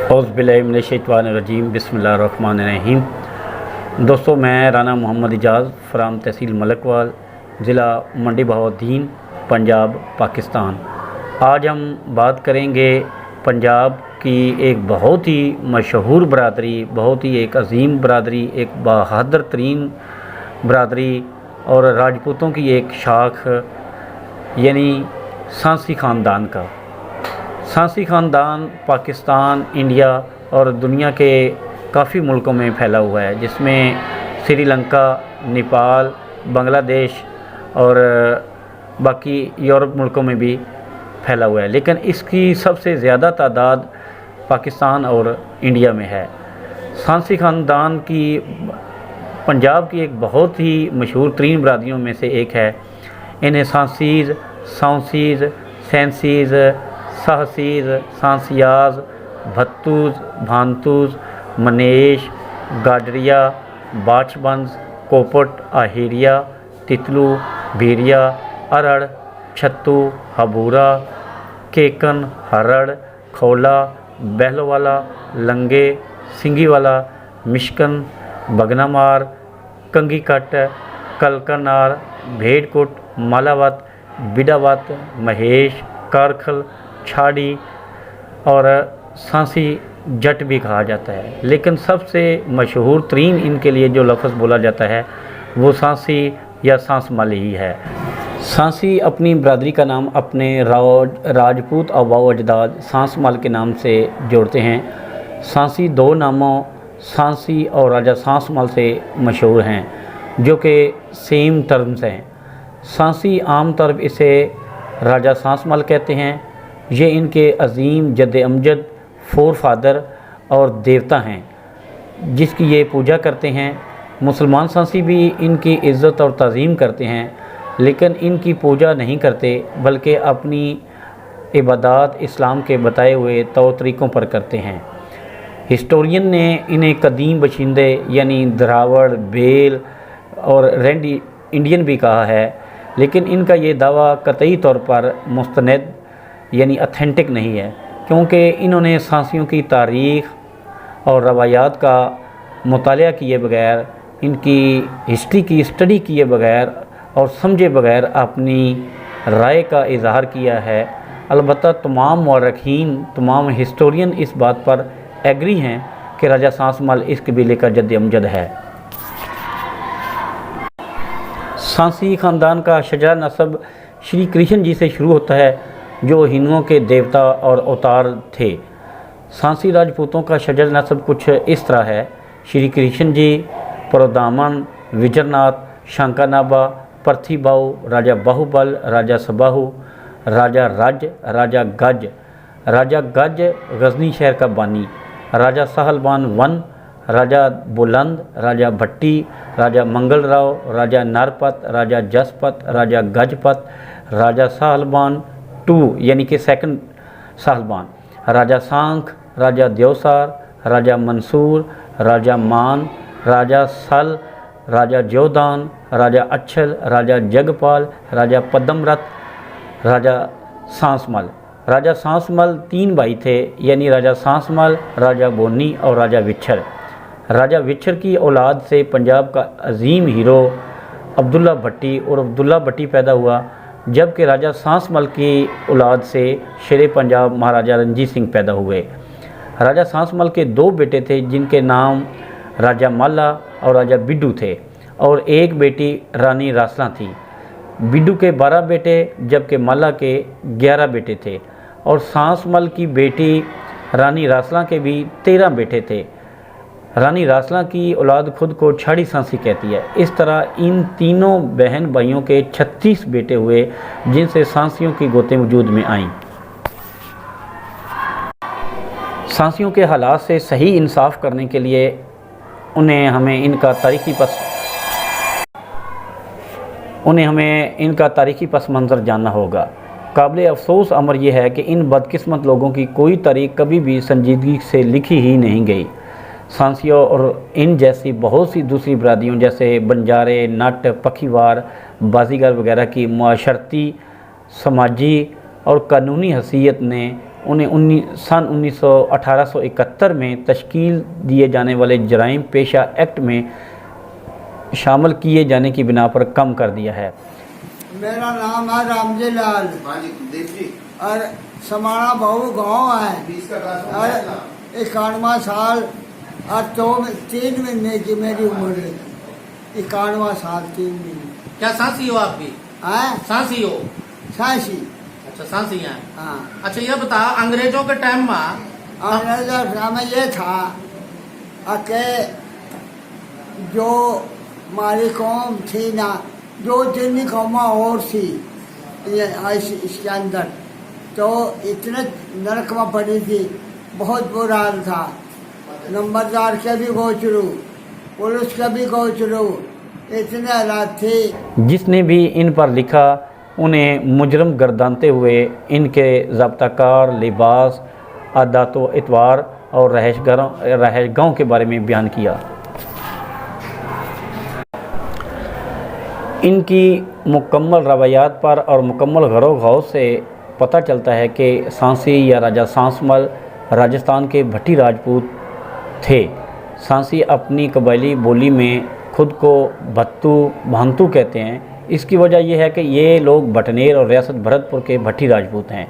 औज़ुबिल्लाहिमिनश्शैतानिर्रजीम बिस्मिल्लाहिर्रहमानिर्रहीम। दोस्तों, मैं राना मोहम्मद इजाज़ फ़राम तहसील मलकवाल, ज़िला मंडी बहाउद्दीन, पंजाब, पाकिस्तान। आज हम बात करेंगे पंजाब की एक बहुत ही मशहूर बरादरी, बहुत ही एक अजीम बरादरी, एक बहादुर तरीन बरादरी और राजपूतों की एक शाख यानी सांसी ख़ानदान का। सांसी ख़ानदान पाकिस्तान, इंडिया और दुनिया के काफ़ी मुल्कों में फैला हुआ है, जिसमें श्रीलंका, नेपाल, बांग्लादेश और बाकी यूरोप मुल्कों में भी फैला हुआ है, लेकिन इसकी सबसे ज़्यादा तादाद पाकिस्तान और इंडिया में है। सांसी ख़ानदान की पंजाब की एक बहुत ही मशहूर तरीन बरादरियों में से एक है। इन्हें सांसीज़, सौंसीज़, सैंसीज़, साहसीज़, सांसियाज़, भत्तूज़, भांतूज़, मनेश, गाडरिया, बाछबंस, कोपट, आहिरिया, तितलू, भीरिया, अरड़, छत्तू, हबूरा, केकन, हरड़, खौला, बहलोवाला, लंगे, सिंगीवाला, मिशकन, बगनामार, कंगीकट, कलकनार, भेड़कुट, मालावत, बिडावत, महेश, कारखल, छाड़ी और सांसी जट भी कहा जाता है। लेकिन सबसे मशहूर तरीन इनके लिए जो लफ्ज़ बोला जाता है वो सांसी या सांसमल ही है। सांसी अपनी बरादरी का नाम अपने राजपूत आबाओ अजदाद सांसमल के नाम से जोड़ते हैं। सांसी दो नामों सांसी और राजा सांसमल से मशहूर हैं, जो कि सेम टर्म्स हैं। सांसी आम तौर पर इसे राजा सांसमल कहते हैं। ये इनके अजीम जद अमजद फोर फादर और देवता हैं, जिसकी ये पूजा करते हैं। मुसलमान सांसी भी इनकी इज़्ज़त और ताज़ीम करते हैं, लेकिन इनकी पूजा नहीं करते, बल्कि अपनी इबादत इस्लाम के बताए हुए तौर तरीक़ों पर करते हैं। हिस्टोरियन ने इन्हें कदीम बशिंदे यानी द्रावड़, बेल और रेड इंडियन भी कहा है, लेकिन इनका ये दावा कतई तौर पर मुस्तनद यानी अथेंटिक नहीं है, क्योंकि इन्होंने सांसियों की तारीख़ और रवायात का मुतालिया किए बगैर, इनकी हिस्ट्री की स्टडी किए बगैर और समझे बगैर अपनी राय का इजहार किया है। अलबत्ता तमाम मौरखीन, तमाम हिस्टोरियन इस बात पर एग्री हैं कि राजा सांसमल इस कबीले का जद अमजद है। सांसी ख़ानदान का शजरा नसब श्री कृष्ण जी से शुरू होता है, जो हिंदुओं के देवता और अवतार थे। सांसी राजपूतों का शजर नसब कुछ इस तरह है: श्री कृष्ण जी, परदामन, विजयनाथ, शंकानाबा, पृथ्वीबाऊ, राजा बाहुबल, राजा सबाहू, राजा रज, राजा गज, राजा गज गजनी शहर का बानी, राजा सहलबान वन, राजा बुलंद, राजा भट्टी, राजा मंगल राव, राजा नरपत, राजा जसपत, राजा गजपत, राजा सहलबान टू यानी कि सेकंड सहलबान, राजा सांख, राजा देवसार, राजा मंसूर, राजा मान, राजा सल, राजा जोधान, राजा अच्छल, राजा जगपाल, राजा पद्मरथ, राजा सांसमल। राजा सांसमल तीन भाई थे, यानी राजा सांसमल, राजा बोनी और राजा विच्छर। राजा विच्छर की औलाद से पंजाब का अजीम हीरो अब्दुल्ला भट्टी और अब्दुल्ला भट्टी पैदा हुआ, जबकि राजा सांसमल की औलाद से शेर पंजाब महाराजा रणजीत सिंह पैदा हुए। राजा सांसमल के दो बेटे थे, जिनके नाम राजा माला और राजा बिड्डू थे, और एक बेटी रानी रासला थी। बिड्डू के 12 बेटे जबकि माला के 11 बेटे थे, और सांसमल की बेटी रानी रासला के भी 13 बेटे थे। रानी रासला की औलाद खुद को छाड़ी सांसी कहती है। इस तरह इन तीनों बहन भाइयों के 36 बेटे हुए, जिनसे सांसियों की गोतें वजूद में आईं। सांसियों के हालात से सही इंसाफ करने के लिए उन्हें हमें इनका तारीख़ी पस मंज़र जानना होगा। काबिल अफसोस अमर यह है कि इन बदकिस्मत लोगों की कोई तारीख़ कभी भी संजीदगी से लिखी ही नहीं गई। सांसियों और इन जैसी बहुत सी दूसरी बरादरियों जैसे बंजारे, नट, पखीवार, बाजीगर वगैरह की माशरती, समाजी और कानूनी हैसियत ने उन्हें सन 1871 में तश्कील दिए जाने वाले जराइम पेशा एक्ट में शामिल किए जाने की बिना पर कम कर दिया है। मेरा नाम है रामजी लाल और समाना बहु गाँव है और 91 साल और 3 महीने की मेरी उम्र है। 91 साल 3 महीने। क्या सांसी हो आप भी? सांसी हो? सांसी। अच्छा सांसी हैं। हाँ। अच्छा ये बता, अंग्रेजों के टाइम में अंग्रेजों के टाइम में ये था कि जो हमारी कौम थी ना, जो जितनी कौमा और थी इसके अंदर, तो इतने नरक में पड़ी थी, बहुत बुरा हाल था। नंबरदार के भी गोचरू, पुलिस के भी गोचरू, इतने हालात थे। जिसने भी इन पर लिखा उन्हें मुजरम गर्दानते हुए इनके ज़ाब्ताकार, लिबास, आदत व इतवार और रहायशगाहों के बारे में बयान किया। इनकी मुकम्मल रवायात पर और मुकम्मल गरो-गौर से पता चलता है कि सांसी या राजा सांसमल राजस्थान के भट्टी राजपूत थे। सांसी अपनी कबायली बोली में खुद को भांतू कहते हैं। इसकी वजह यह है कि ये लोग बटनेर और रियासत भरतपुर के भट्टी राजपूत हैं,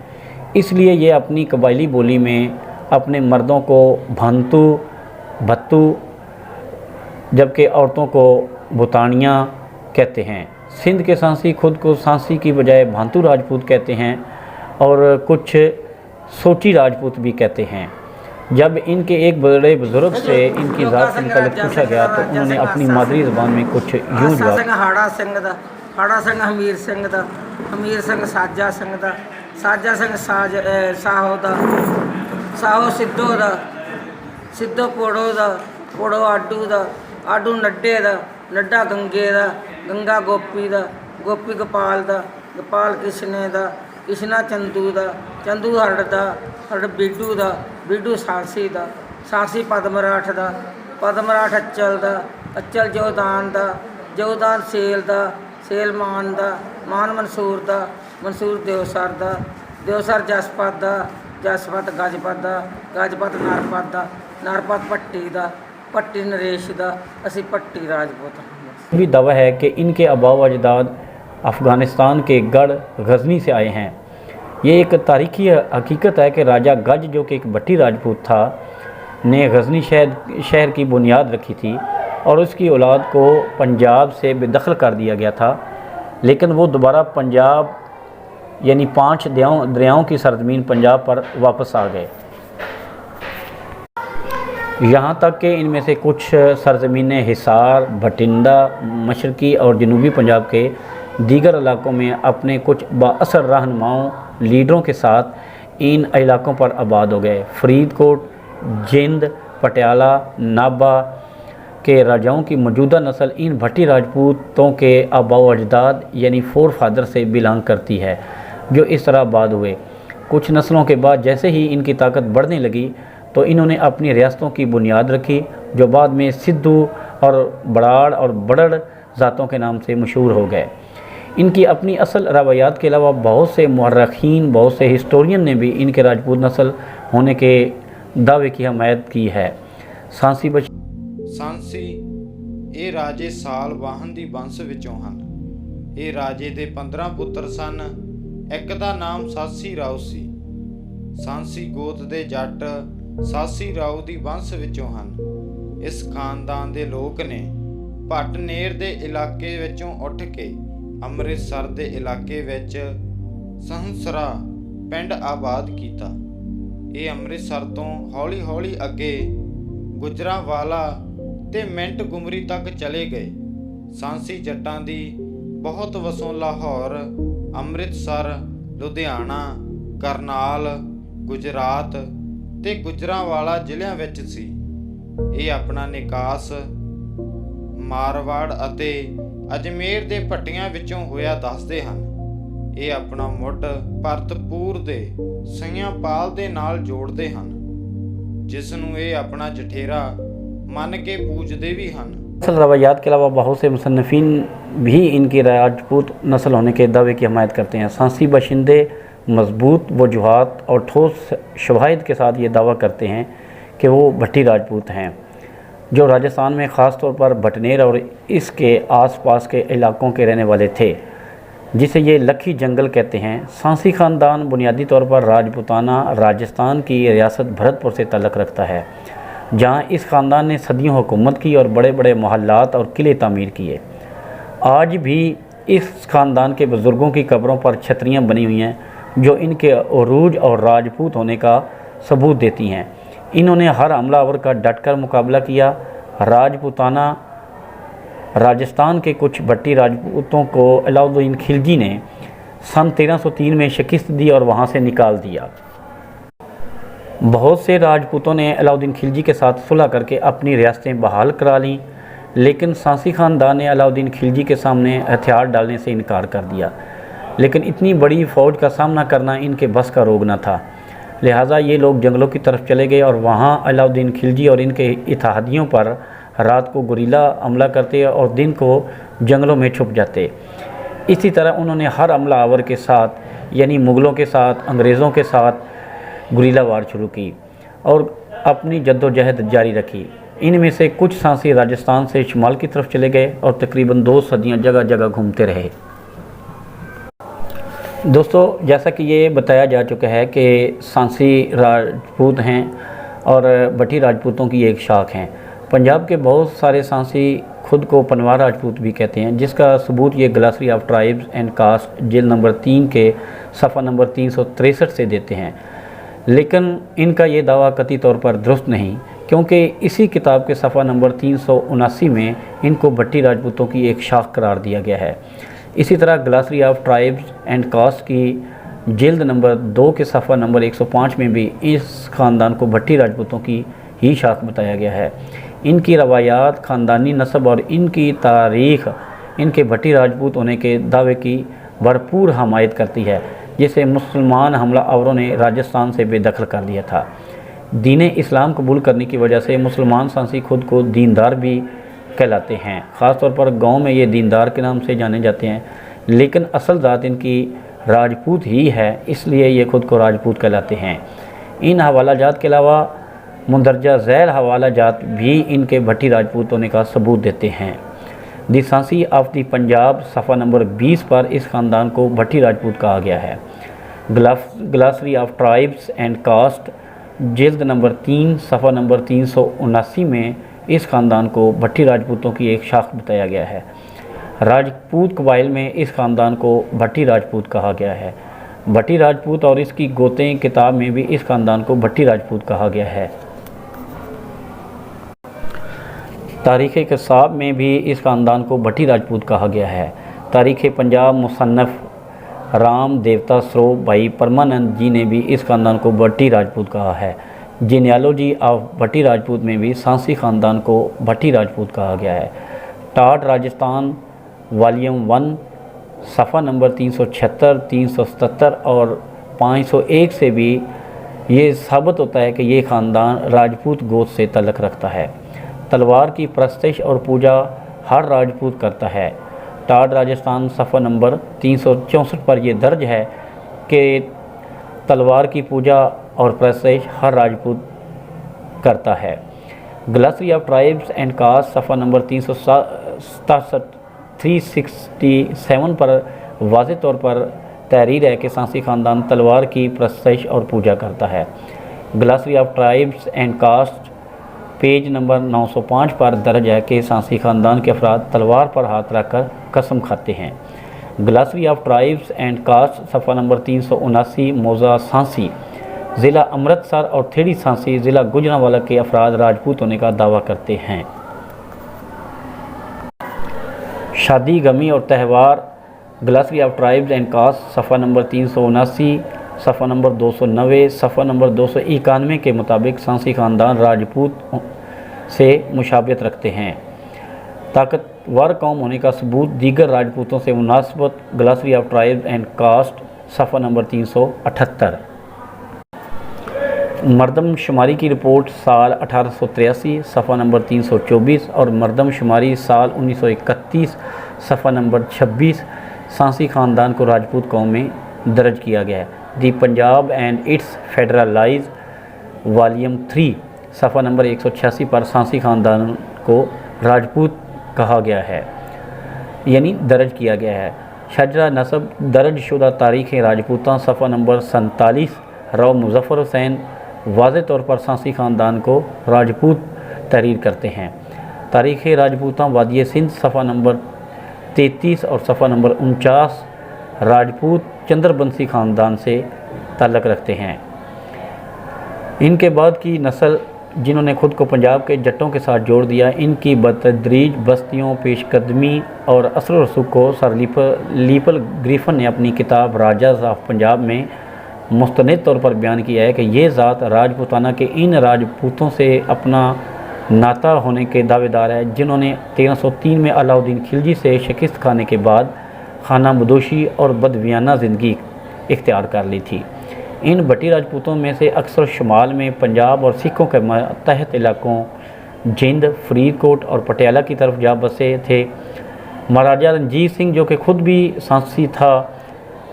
इसलिए ये अपनी कबायली बोली में अपने मर्दों को भत्तू जबकि औरतों को भुतानियाँ कहते हैं। सिंध के सांसी खुद को सांसी की बजाय भांतू राजपूत कहते हैं और कुछ सोची राजपूत भी कहते हैं। जब इनके एक बड़े बुजुर्ग से इनकी ज़ात से मुताल्लिक़ पूछा गया तो उन्होंने अपनी मादरी ज़बान में कुछ यूँ जवाब। हाड़ा सिंह हमीर सिंह दा, हमीर सिंह साजा सिंह दा, साजा सिंह साहो दा, साहो सिद्धो दा, सिद्धो पोड़ो दा, पोड़ो आडू दा, आडू नड्डे दा, नड्डा गंगे दा, गंगा गोपी दा, गोपी गोपाल दा, गोपाल कृष्णे दा, कृष्णा चंदू दा, चंदू हरड़ दा, हरड़ बीडू दा, बीडू सांसी दा, सांसी पदमराठ दा, पदमराठ अच्चल दा, अच्चल जोधान दा, जोधान सेल दा, सेल मान दा, मान मंसूर दा, मंसूर देवसर दा, देवसर जसपत दा, जसपत गजपत दा, गजपत नरपत दा, नरपत पट्टी दा, पट्टी नरेश दा, असी पट्टी राजपूत भी दावा है कि इनके आबा व अजदाद अफ़गानिस्तान के गढ़ गजनी से आए हैं। ये एक तारीखी हकीकत है कि राजा गज, जो कि एक भट्टी राजपूत था, ने गजनी शहर की बुनियाद रखी थी और उसकी औलाद को पंजाब से बेदखल कर दिया गया था, लेकिन वो दोबारा पंजाब यानी 5 दरियाओं की सरजमीन पंजाब पर वापस आ गए। यहाँ तक कि इनमें से कुछ सरजमीनें हिसार, भटिंडा, मशरकी और जनूबी पंजाब के दीगर इलाकों में अपने कुछ बाअसर रहनुमाओं, लीडरों के साथ इन इलाकों पर आबाद हो गए। फरीदकोट, जिंद, पटियाला, नाभा के राजाओं की मौजूदा नस्ल इन भट्टी राजपूतों के आबा व अजदाद यानी 4 फादर से बिलोंग करती है, जो इस तरह आबाद हुए। कुछ नस्लों के बाद जैसे ही इनकी ताकत बढ़ने लगी तो इन्होंने अपनी रियासतों की बुनियाद रखी, जो बाद में सिद्धू और बड़ाड़ और बड़ड़ ज़ातों के नाम से मशहूर हो गए। इनकी अपनी असल रवायात के अलावा बहुत से मुअर्रिखीन, बहुत से हिस्टोरियन ने भी इनके राजपूत नस्ल होने के दावे की हमायत की है। सांसी ਇਹ ਰਾਜੇ ਸਾਲ ਵਾਹਨ ਦੀ ਵੰਸ਼ ਵਿੱਚੋਂ ਹਨ। ਇਹ ਰਾਜੇ ਦੇ 15 ਪੁੱਤਰ ਸਨ। ਇੱਕ ਦਾ ਨਾਮ ਸਾਸੀ ਰਾਓ ਸੀ। सांसी ਗੋਤ ਦੇ ਜੱਟ ਸਾਸੀ ਰਾਓ ਦੀ ਵੰਸ਼ ਵਿੱਚੋਂ ਹਨ। ਇਸ ਖਾਨਦਾਨ ਦੇ ਲੋਕ ਨੇ ਭਟਨੇਰ ਦੇ ਇਲਾਕੇ ਵਿੱਚੋਂ ਉੱਠ ਕੇ ਅੰਮ੍ਰਿਤਸਰ ਦੇ ਇਲਾਕੇ ਵਿੱਚ ਸਹੰਸਰਾ ਪਿੰਡ ਆਬਾਦ ਕੀਤਾ। ਇਹ ਅੰਮ੍ਰਿਤਸਰ ਤੋਂ ਹੌਲੀ ਹੌਲੀ ਅੱਗੇ ਗੁਜਰਾਂਵਾਲਾ ਤੇ ਮਿੰਟ ਗੁਮਰੀ ਤੱਕ ਚਲੇ ਗਏ। सांसी ਜੱਟਾਂ ਦੀ ਬਹੁਤ ਵਸੋਂ ਲਾਹੌਰ, ਅੰਮ੍ਰਿਤਸਰ, ਲੁਧਿਆਣਾ, ਕਰਨਾਲ, ਗੁਜਰਾਤ ਤੇ ਗੁਜਰਾਂਵਾਲਾ ਜ਼ਿਲ੍ਹਿਆਂ ਵਿੱਚ ਸੀ। ਇਹ ਆਪਣਾ ਨਿਕਾਸ ਮਾਰਵਾੜ ਅਤੇ ਅਜਮੇਰ ਦੇ ਭੱਟੀਆਂ ਵਿੱਚੋਂ ਹੋਇਆ ਦੱਸਦੇ ਹਨ। ਇਹ ਆਪਣਾ ਮੁੱਢ ਭਰਤਪੁਰ ਦੇ ਸਈਆਂਪਾਲ ਦੇ ਨਾਲ ਜੋੜਦੇ ਹਨ, ਜਿਸ ਨੂੰ ਇਹ ਆਪਣਾ ਜਠੇਰਾ मान के पूजते भी हैं। असल रवायात के अलावा बहुत से मुसन्निफीन भी इनकी राजपूत नस्ल होने के दावे की हमायत करते हैं। सांसी बशिंदे मजबूत वजूहात और ठोस शवाहिद के साथ ये दावा करते हैं कि वो भट्टी राजपूत हैं, जो राजस्थान में ख़ास तौर पर भटनेर और इसके आसपास के इलाकों के रहने वाले थे, जिसे ये लखी जंगल कहते हैं। सांसी ख़ानदान बुनियादी तौर पर राजपूताना राजस्थान की रियासत भरतपुर से ताल्लुक़ रखता है, जहाँ इस ख़ानदान ने सदियों हुकूमत की और बड़े बड़े महल्लात और किले तामीर किए। आज भी इस ख़ानदान के बुज़ुर्गों की कब्रों पर छतरियाँ बनी हुई हैं, जो इनके अरूज और राजपूत होने का सबूत देती हैं। इन्होंने हर हमलावर का डटकर मुकाबला किया। राजपूताना राजस्थान के कुछ भट्टी राजपूतों को अलाउद्दीन खिलजी ने सन 1303 में शिकस्त दी और वहाँ से निकाल दिया। बहुत से राजपूतों ने अलाउद्दीन खिलजी के साथ सुलह करके अपनी रियासतें बहाल करा लीं, लेकिन सांसी ख़ानदान ने अलाउद्दीन खिलजी के सामने हथियार डालने से इनकार कर दिया। लेकिन इतनी बड़ी फ़ौज का सामना करना इनके बस का रोग न था, लिहाजा ये लोग जंगलों की तरफ चले गए और वहाँ अलाउद्दीन खिलजी और इनके इत्तेहादियों पर रात को गुरीला हमला करते और दिन को जंगलों में छुप जाते। इसी तरह उन्होंने हर हमलावर के साथ यानी मुग़लों के साथ, अंग्रेज़ों के साथ गुरीला वार शुरू की और अपनी जद्दोजहद जारी रखी। इनमें से कुछ सांसी राजस्थान से शुमाल की तरफ चले गए और तकरीबन 2 सदियाँ जगह जगह घूमते रहे। दोस्तों, जैसा कि ये बताया जा चुका है कि सांसी राजपूत हैं और भट्टी राजपूतों की एक शाख हैं। पंजाब के बहुत सारे सांसी खुद को पनवार राजपूत भी कहते हैं, जिसका सबूत ये glossary of tribes and caste जिल्द नंबर 3 के सफ़ा नंबर 363 से देते हैं। लेकिन इनका ये दावा कतई तौर पर दुरुस्त नहीं, क्योंकि इसी किताब के सफ़ा नंबर 379 में इनको भट्टी राजपूतों की एक शाख करार दिया गया है। इसी तरह ग्लासरी ऑफ ट्राइब्स एंड कास्ट की जिल्द नंबर 2 के सफ़ा नंबर 105 में भी इस ख़ानदान को भट्टी राजपूतों की ही शाख बताया गया है। इनकी रवायात, ख़ानदानी नस्ब और इनकी तारीख़ इनके भट्टी राजपूत होने के दावे की भरपूर हमायत करती है, जिसे मुसलमान हमलावरों ने राजस्थान से बेदखल कर दिया था। दीन इस्लाम कबूल करने की वजह से मुसलमान सांसी खुद को दीनदार भी कहलाते हैं। ख़ास तौर पर गांव में ये दीनदार के नाम से जाने जाते हैं, लेकिन असल ज़ात इनकी राजपूत ही है, इसलिए ये खुद को राजपूत कहलाते हैं। इन हवाला जात के अलावा मुंदरजा ज़ैल हवाला जात भी इनके भट्टी राजपूत होने का सबूत देते हैं। दी सांसी ऑफ दी पंजाब सफ़ा नंबर 20 पर इस ख़ानदान को भट्टी राजपूत कहा गया है। Glossary of tribes and caste जिल्द नंबर 3 सफ़ा नंबर 379 में इस ख़ानदान को भट्टी राजपूतों की एक शाख बताया गया है। राजपूत कबाइल में इस ख़ानदान को भट्टी राजपूत कहा गया है। भट्टी राजपूत और इसकी गोतें किताब में भी इस ख़ानदान को भट्टी राजपूत कहा गया है। तारीख़ कसाब में भी इस ख़ानदान को भट्टी राजपूत कहा गया है। तारीख़ पंजाब मुसन्नफ़ राम देवता सरो भाई परमानंद जी ने भी इस ख़ानदान को भट्टी राजपूत कहा है। जीनियालॉजी ऑफ भट्टी राजपूत में भी सांसी ख़ानदान को भट्टी राजपूत कहा गया है। टाट राजस्थान वॉल्यूम 1 सफ़ा नंबर 376, 377 और 501 से भी ये साबित होता है कि ये ख़ानदान राजपूत गोत्र से तल्लुक़ रखता है। तलवार की परस्तिश और पूजा हर राजपूत करता है। टाट राजस्थान सफ़ा नंबर 364 पर यह दर्ज है कि तलवार की पूजा और परस्तिश हर राजपूत करता है। Glossary of tribes and cast सफ़ा नंबर 367 पर वाज़ेह तौर पर तहरीर है कि सांसी ख़ानदान तलवार की परस्तिश और पूजा करता है। Glossary of tribes and caste page number 905 पर दर्ज है कि सांसी ख़ानदान के अफराद तलवार पर हाथ रखकर कसम खाते हैं। ग्लासरी ऑफ ट्राइब्स एंड कास्ट सफ़ा नंबर 379 मौज़ा सांसी ज़िला अमृतसर और थेड़ी सांसी ज़िला गुजरांवाला के अफराद राजपूत होने का दावा करते हैं। शादी, गमी और त्यौहार ग्लासरी ऑफ ट्राइब्स एंड कास्ट सफ़ा नंबर 379 सफ़ा नंबर 290 सफ़ा नंबर 291 के मुताबिक सांसी ख़ानदान राजपूत से मुशाबियत रखते हैं। ताकतवर कौम होने का सबूत दीगर राजपूतों से मुनासबत ग्लासरी ऑफ ट्राइब्स एंड कास्ट सफ़ा नंबर 378। मरदमशुमारी की रिपोर्ट साल 1883 सफ़ा नंबर 324 और मरदमशुमारी साल 1931 सफ़ा नंबर 26 सांसी ख़ानदान को राजपूत कौम में दर्ज किया गया है। دی پنجاب اینڈ اٹس فیڈرلائز والیوم 3 صفحہ نمبر 186 پر سانسی خاندان کو راجپوت کہا گیا ہے، یعنی درج کیا گیا ہے۔ شجرہ نسب درج شدہ تاریخ راجپوتاں صفحہ نمبر 47 راؤ مظفر حسین واضح طور پر سانسی خاندان کو راجپوت تحریر کرتے ہیں۔ تاریخ راجپوتاں وادی سندھ صفحہ نمبر 33 اور صفحہ نمبر 49 راجپوت چندر بنسی خاندان سے تعلق رکھتے ہیں۔ ان کے بعد کی نسل جنہوں نے خود کو پنجاب کے جٹوں کے ساتھ جوڑ دیا، ان کی بتدریج بستیوں، پیش قدمی اور اثر و رسوخ کو سر لیپل گریفن نے اپنی کتاب راجاز آف پنجاب میں مستند طور پر بیان کیا ہے کہ یہ ذات راجپوتانہ کے ان راجپوتوں سے اپنا ناتا ہونے کے دعوے دار ہے جنہوں نے 1303 میں علاء الدین خلجی سے شکست کھانے کے بعد خانہ بدوشی اور بدویانہ زندگی اختیار کر لی تھی۔ ان بٹی راجپوتوں میں سے اکثر شمال میں پنجاب اور سکھوں کے ماتحت علاقوں جند، فرید کوٹ اور پٹیالہ کی طرف جا بسے تھے۔ مہاراجہ رنجیت سنگھ جو کہ خود بھی سانسی تھا،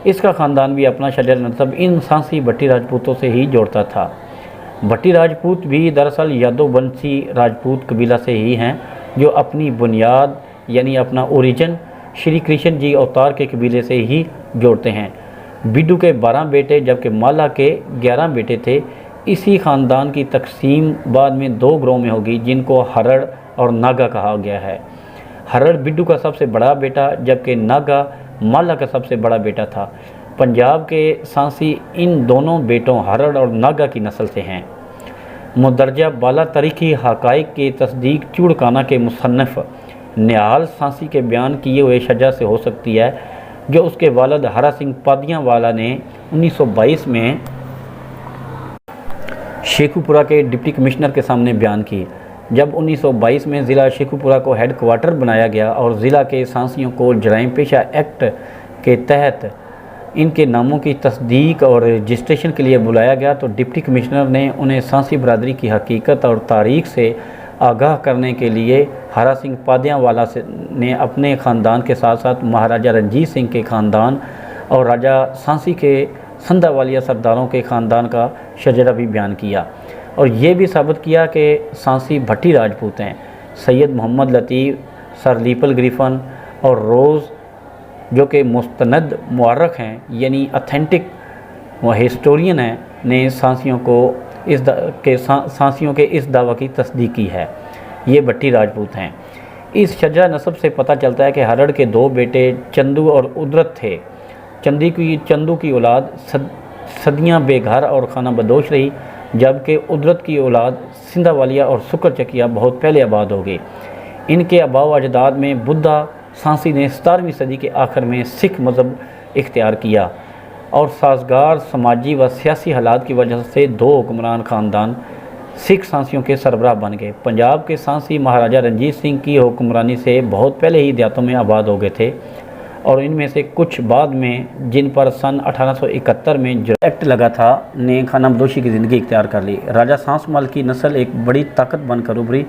اس کا خاندان بھی اپنا شجر نسب ان سانسی بٹی راجپوتوں سے ہی جوڑتا تھا۔ بٹی راجپوت بھی دراصل یادو بنسی راجپوت قبیلہ سے ہی ہیں جو اپنی بنیاد یعنی اپنا اوریجن شری کرشن جی اوتار کے قبیلے سے ہی جوڑتے ہیں۔ بڈو کے 12 بیٹے جبکہ مالا کے 11 بیٹے تھے۔ اسی خاندان کی تقسیم بعد میں 2 گروہ میں ہوگی جن کو ہرڑ اور ناگا کہا گیا ہے۔ ہرڑ بڈو کا سب سے بڑا بیٹا جبکہ ناگا مالا کا سب سے بڑا بیٹا تھا۔ پنجاب کے سانسی ان دونوں بیٹوں ہرڑ اور ناگا کی نسل سے ہیں۔ مندرجہ بالا تاریخی حقائق کی تصدیق چوڑکانہ کے مصنف نہال سانسی کے بیان کیے ہوئے شجرہ سے ہو سکتی ہے جو اس کے والد ہرا سنگھ پادیاں والا نے 1922 میں شیخوپورہ کے ڈپٹی کمشنر کے سامنے بیان کی۔ جب 1922 میں ضلع شیخوپورہ کو ہیڈ کوارٹر بنایا گیا اور ضلع کے سانسیوں کو جرائم پیشہ ایکٹ کے تحت ان کے ناموں کی تصدیق اور رجسٹریشن کے لیے بلایا گیا تو ڈپٹی کمشنر نے انہیں سانسی برادری کی حقیقت اور تاریخ سے آگاہ کرنے کے لیے ہرا سنگھ پادیاں والا نے اپنے خاندان کے ساتھ ساتھ مہاراجہ رنجیت سنگھ کے خاندان اور راجہ سانسی کے سندھا والیہ سرداروں کے خاندان کا شجرہ بھی بیان کیا اور یہ بھی ثابت کیا کہ سانسی بھٹی راجپوت ہیں۔ سید محمد لطیف، سر لیپل گریفن اور روز جو کہ مستند مورخ ہیں یعنی اتھینٹک و ہسٹورین ہیں نے سانسیوں کے اس دعویٰ کی تصدیق کی ہے۔ یہ بٹی راجپوت ہیں۔ اس شجرہ نسب سے پتہ چلتا ہے کہ ہرڑ کے 2 بیٹے چندو اور ادرت تھے۔ چندو کی اولاد صدیاں بے گھر اور خانہ بدوش رہی جبکہ ادرت کی اولاد سندھا والیہ اور سکر چکیہ بہت پہلے آباد ہو گئی۔ ان کے آباء و اجداد میں بدھا سانسی نے 17ویں صدی کے آخر میں سکھ مذہب اختیار کیا اور سازگار سماجی و سیاسی حالات کی وجہ سے 2 حکمران خاندان سکھ سانسیوں کے سربراہ بن گئے۔ پنجاب کے سانسی مہاراجہ رنجیت سنگھ کی حکمرانی سے بہت پہلے ہی دیہاتوں میں آباد ہو گئے تھے اور ان میں سے کچھ بعد میں جن پر سن 1871 میں جو ایکٹ لگا تھا نے خانہ بدوشی کی زندگی اختیار کر لی۔ راجہ سانس مال کی نسل ایک بڑی طاقت بن کر ابھری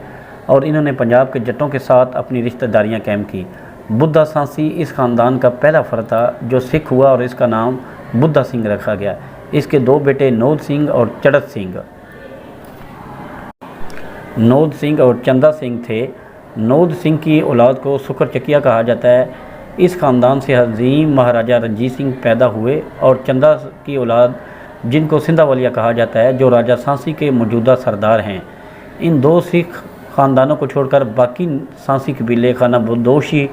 اور انہوں نے پنجاب کے جٹوں کے ساتھ اپنی رشتہ داریاں قائم کی۔ بدھا سانسی اس خاندان کا پہلا فرد تھا جو سکھ ہوا اور اس کا نام بدھا سنگھ رکھا گیا۔ اس کے 2 بیٹے نود سنگھ اور چڑت سنگھ نود سنگھ اور چندا سنگھ تھے۔ نود سنگھ کی اولاد کو سکر چکیہ کہا جاتا ہے۔ اس خاندان سے عظیم مہاراجہ رنجیت سنگھ پیدا ہوئے اور چندا کی اولاد جن کو سندھا والیہ کہا جاتا ہے جو راجہ سانسی کے موجودہ سردار ہیں۔ ان 2 سکھ خاندانوں کو چھوڑ کر باقی سانسی قبیلے خانہ بدوشی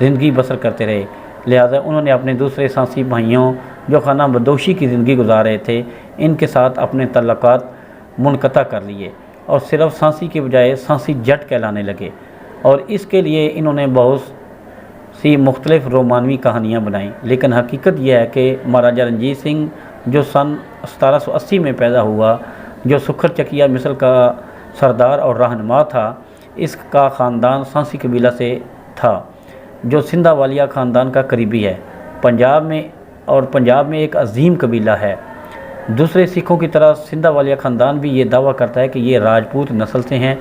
زندگی بسر کرتے رہے، لہٰذا انہوں نے اپنے دوسرے سانسی بھائیوں جو خانہ بدوشی کی زندگی گزار رہے تھے ان کے ساتھ اپنے تعلقات منقطع کر لیے اور صرف سانسی کے بجائے سانسی جٹ کہلانے لگے اور اس کے لیے انہوں نے بہت سی مختلف رومانوی کہانیاں بنائیں، لیکن حقیقت یہ ہے کہ مہاراجہ رنجیت سنگھ جو سن 1780 میں پیدا ہوا، جو سکر چکیہ مصر کا سردار اور رہنما تھا، اس کا خاندان سانسی قبیلہ سے تھا جو سندھا والیہ خاندان کا قریبی ہے۔ پنجاب میں ایک عظیم قبیلہ ہے۔ دوسرے سکھوں کی طرح سندھا والیہ خاندان بھی یہ دعویٰ کرتا ہے کہ یہ راجپوت نسل سے ہیں۔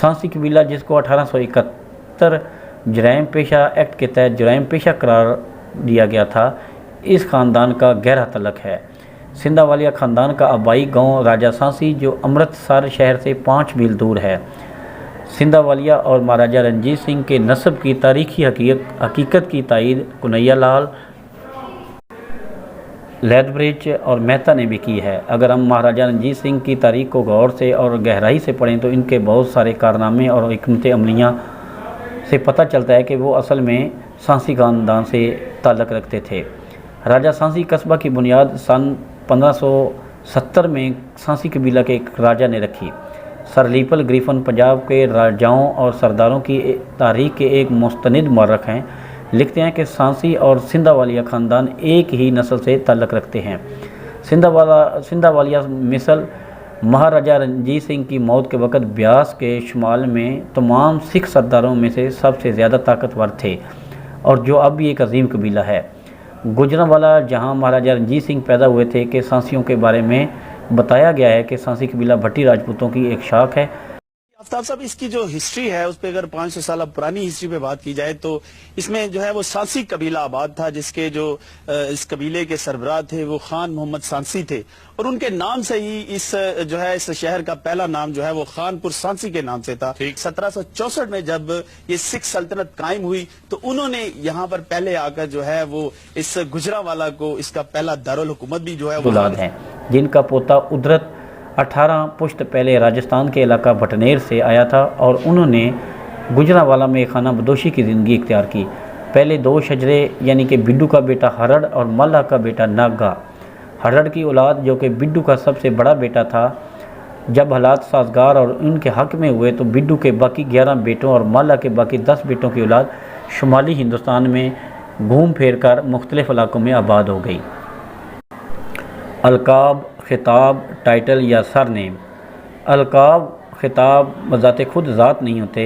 سانسی قبیلہ جس کو 1871 جرائم پیشہ ایکٹ کے تحت جرائم پیشہ قرار دیا گیا تھا، اس خاندان کا گہرا تعلق ہے۔ सिंधा वालिया ख़ानदान का आबाई गांव राजा सांसी जो अमृतसर शहर से 5 मील दूर है। सिंधा वालिया और महाराजा रणजीत सिंह के नस्ब की तारीखी हकीकत की तायीद कन्हैया लाल, लैथब्रिज और मेहता ने भी की है। अगर हम महाराजा रणजीत सिंह की तारीख को गौर से और गहराई से पढ़ें तो इनके बहुत सारे कारनामे और हिकमत अमलियाँ से पता चलता है कि वो असल में सांसी ख़ानदान से ताल्लुक़ रखते थे। राजा सांसी कस्बा की बुनियाद सन 1570 में सांसी कबीला के एक राजा ने रखी। सर लीपल ग्रिफन पंजाब के राजाओं और सरदारों की तारीख के एक मुस्तनिद मौरख हैं। लिखते हैं कि सांसी और सिंधा वालिया ख़ानदान एक ही नस्ल से ताल्लुक़ रखते हैं। सिंधा वालिया मिसल महाराजा रणजीत सिंह की मौत के वक़्त ब्यास के शुमाल में तमाम सिख सरदारों में से सबसे ज़्यादा ताकतवर थे और जो अब भी एक अजीम कबीला है। गुजरांवाला जहां महाराजा रणजीत सिंह पैदा हुए थे के सांसियों के बारे में बताया गया है कि सांसी कबीला भट्टी राजपूतों की एक शाख है। आफ्ताब साहब, इसकी जो हिस्ट्री है उस पर अगर 500 साल पुरानी हिस्ट्री पे बात की जाए तो इसमें जो है वो सांसी कबीला आबाद था, जिसके जो इस कबीले के सरबराह थे वो खान मोहम्मद सांसी थे और उनके नाम से ही इस जो है इस शहर का पहला नाम जो है वो खानपुर सांसी के नाम से था। 1764 में जब ये सिख सल्तनत कायम हुई तो उन्होंने यहाँ पर पहले आकर जो है वो इस गुजरांवाला को इसका पहला दारुल हुकूमत भी जो है वो औलाद हैं, जिनका पोता उदरत 18 पुश्त पहले राजस्थान के इलाका भटनेर से आया था और उन्होंने गुजरांवाला में खाना बदोशी की ज़िंदगी इख्तियार की। पहले 2 शजरे यानी कि बिड्डू का बेटा हरड़ और मल्ला का बेटा नागा। हरड़ की औलाद जो कि बिड्डू का सबसे बड़ा बेटा था, जब हालात साजगार और उनके हक में हुए तो बिड्डू के बाकी 11 बेटों और मल्ला के बाकी 10 बेटों की औलाद शुमाली हिंदुस्तान में घूम फिर कर मुख्तलिफ इलाकों में आबाद हो गई। अलकाब, खिताब, टाइटल या सरनेम। अलकाब खिताब बज़ाते खुद ज़ात नहीं होते,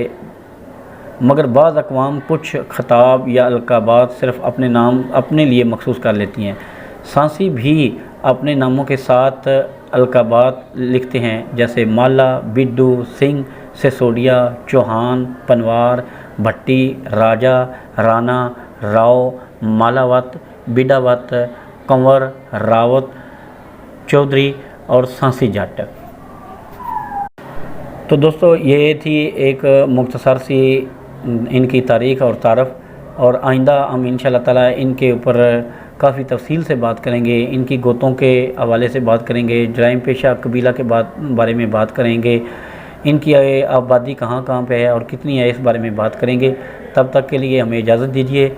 मगर बाज़ अक़वाम कुछ खिताब या अलकाबात सिर्फ़ अपने नाम अपने लिए मखसूस कर लेती हैं। सांसी भी अपने नामों के साथ अलकाबात लिखते हैं, जैसे माला, बिड्डू, सिंह, सिसोदिया, चौहान, पनवार, भट्टी, राजा, राना, राव, मालावत, बिडावत, कंवर, रावत, चौधरी और सांसी जट। तो दोस्तों ये थी एक मुख्तसर सी इनकी तारीख़ और तारफ़, और आइंदा हम इंशाअल्लाह ताला इनके ऊपर काफ़ी तफसील से बात करेंगे, इनकी गोतों के हवाले से बात करेंगे, जराइम पेशा कबीला के बारे में बात करेंगे, इनकी आबादी कहाँ कहाँ पे है और कितनी है इस बारे में बात करेंगे। तब तक के लिए हमें इजाज़त दीजिए।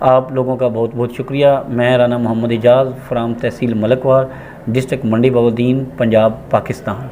आप लोगों का बहुत बहुत शुक्रिया। मैं राना मोहम्मद इजाज़ फ्राम तहसील मलकवाल, डिस्ट्रिक्ट मंडी बहाउद्दीन, पंजाब, पाकिस्तान।